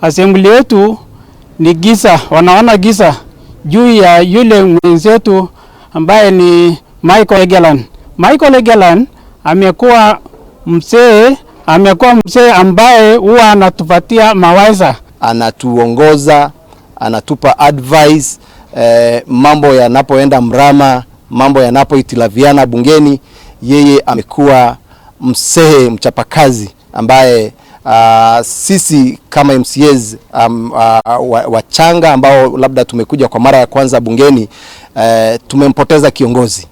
Assembly yetu ni giza, wanaona giza juu ya yule mwenzetu ambaye ni Egialan. Egialan amekuwa mzee ambaye huwa anatupatia mawaidha, anatuongoza, anatupa advice, mambo yanapoenda mrama, mambo yanapohitilafiana bungeni, yeye amekuwa mzee mchapakazi ambaye sisi kama MCAs wachanga ambao labda tumekuja kwa mara ya kwanza bungeni, tumempoteza kiongozi.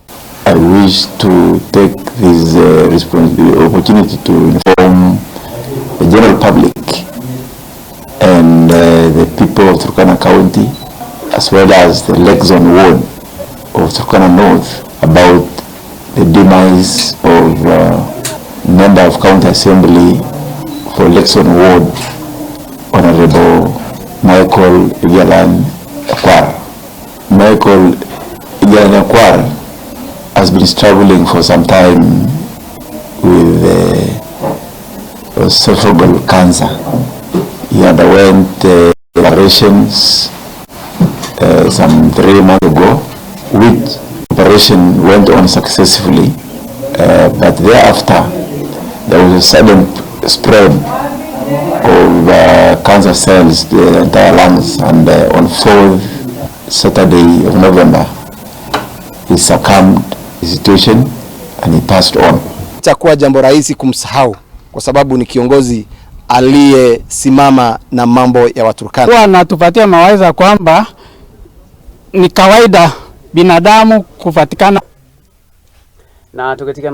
I wish to take this opportunity to inform the general public and the people of Turkana County, as well as the Lexon ward of Turkana North, about the demise of member of County Assembly for Lexon ward, Honorable Egialan. Egialan has been struggling for some time with esophageal cancer. He underwent operations some 3 months ago, which operation went on successfully, but thereafter there was a sudden spread of cancer cells to the entire lungs, and on 4th Saturday of November he succumbed the situation and he passed on. Itakuwa jambo rahisi kumsahau kwa sababu ni kiongozi aliyesimama na mambo ya Waturkana. Kwa anatupatia mawaidha kwamba ni kawaida binadamu kufatikana na tukatika